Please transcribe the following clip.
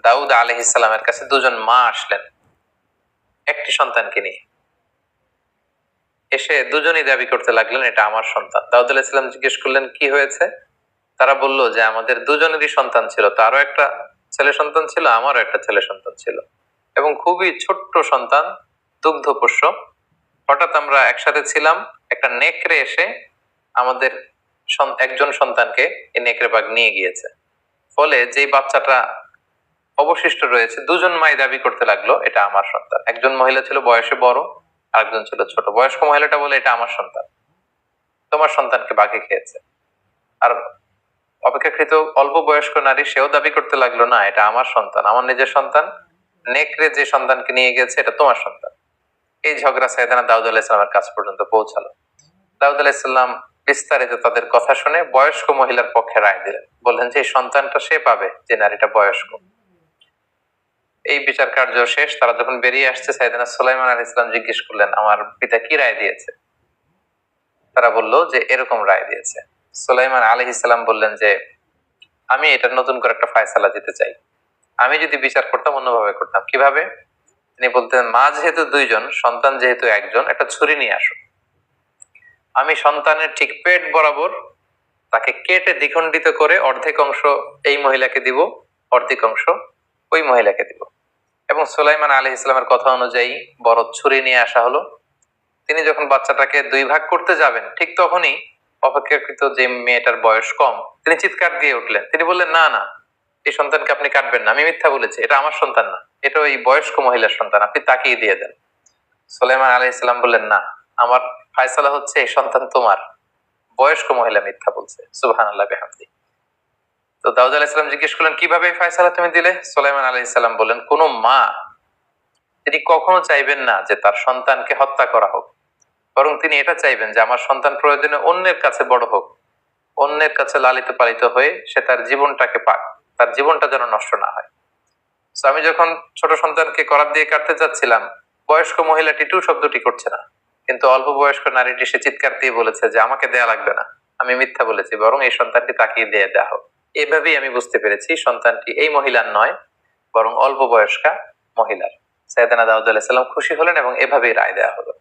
দাউদ আলাইহিস সালামের কাছে দুজন মা আসলেন একটি সন্তানকে নিয়ে। এসে দুজনই দাবি করতে লাগলেন এটা আমার সন্তান। দাউদ আলাইহিস সালাম জিজ্ঞেস করলেন কি হয়েছে? তারা বলল যে আমাদের দুজনেরই সন্তান ছিল, তারও একটা ছেলে সন্তান ছিল, আমারও একটা ছেলে সন্তান ছিল এবং খুবই ছোট্ট সন্তান, দুগ্ধপোষ্য। হঠাৎ আমরা একসাথে ছিলাম, একটা নেকড়ে এসে আমাদের একজন সন্তানকে এই নেকড়ে বাঘ নিয়ে গিয়েছে। ফলে যেই বাচ্চাটা অবশিষ্ট রয়েছে, দুজন মাই দাবি করতে লাগলো এটা আমার সন্তান। একজন মহিলা ছিল বয়সে বড়, আরেকজন ছিল ছোট। বয়স্ক মহিলাটা বলে এটা আমার সন্তান, তোমার সন্তানকে বাঘে খেয়েছে। আর অপেক্ষাকৃত অল্প বয়স্ক নারী সেও দাবি করতে লাগলো না এটা আমার সন্তান, আমার নিজের সন্তান, নেকড়ে যে সন্তানকে নিয়ে গেছে এটা তোমার সন্তান। এই ঝগড়া সাইয়েদনা দাউদ আলাইহিস সালামের কাছ পর্যন্ত পৌঁছালো। দাউদ আলাইহিস সালাম বিস্তারিত তাদের কথা শুনে বয়স্ক মহিলার পক্ষে রায় দিলেন, বললেন যে এই সন্তানটা সে পাবে যে নারীটা বয়স্ক। এই বিচার কার্য শেষ। তারা যখন বেরিয়ে আসছে, সাইয়েদনা সুলাইমান আলাইহিস সালাম জিজ্ঞেস করলেন আমার পিতা কি রায় দিয়েছে? তারা বলল যে এরকম রায় দিয়েছে। সুলাইমান আলাইহিস সালাম বললেন যে আমি এটা নতুন করে একটা ফায়সালা দিতে চাই। আমি যদি বিচার করতাম অন্যভাবে করতাম। কিভাবে? তিনি বলতেন মা যেহেতু দুইজন, সন্তান যেহেতু একজন, একটা ছুরি নিয়ে আসো। আমি সন্তানের ঠিক পেট বরাবর তাকে কেটে দ্বিখণ্ডিত করে অর্ধেক অংশ এই মহিলাকে দিব, অর্ধেক অংশ ওই মহিলাকে দিব। এবং সুলাইমান আলাইহিস সালামের কথা অনুযায়ী বড় ছুরি নিয়ে আসা হলো। তিনি যখন বাচ্চাটাকে দুই ভাগ করতে যাবেন, ঠিক তখনই অপেক্ষাকৃত যে মেয়েটার বয়স কম, তিনি চিৎকার দিয়ে উঠলেন। তিনি বললেন না না, এই সন্তানকে আপনি কাটবেন না, আমি মিথ্যা বলেছি, এটা আমার সন্তান না, এটা ওই বয়স্ক মহিলার সন্তান, আপনি তাকিয়ে দিয়ে দেন। সুলাইমান আলাইহিস সালাম বললেন না, আমার ফায়সালা হচ্ছে এই সন্তান তোমার, বয়স্ক মহিলা মিথ্যা বলছে। সুবহানাল্লাহ বিহামদি। তো দাউদ আলাইহিস সালাম জিজ্ঞেস করলেন কিভাবে এই ফায়সালা তুমি দিলে? সুলাইমান আলাইহিস সালাম বললেন কোন মা তিনি কখনো চাইবেন না যে তার সন্তানকে হত্যা করা হোক, বরং তিনি এটা চাইবেন যে আমার সন্তান প্রয়োজনে অন্যের কাছে বড় হোক, অন্যের কাছে লালিত পালিত হয়ে সে তার জীবনটাকে পাক, তার জীবনটা যেন নষ্ট না হয়। তো আমি যখন ছোট সন্তানকে করাত দিয়ে কাটতে চাচ্ছিলাম, বয়স্ক মহিলাটি টু শব্দটি করছে না, কিন্তু অল্প বয়স্ক নারীটি সে চিৎকার দিয়ে বলেছে যে আমাকে দেয়া লাগবে না, আমি মিথ্যা বলেছি, বরং এই সন্তানটি তাকিয়ে দিয়ে দেওয়া হোক। এভাবেই আমি বুঝতে পেরেছি সন্তানটি এই মহিলার নয়, বরং অল্প বয়স্কা মহিলার। সাইয়েদনা দাউদ আলাইহিস সালাম খুশি হলেন এবং এভাবেই রায় দেওয়া হলো।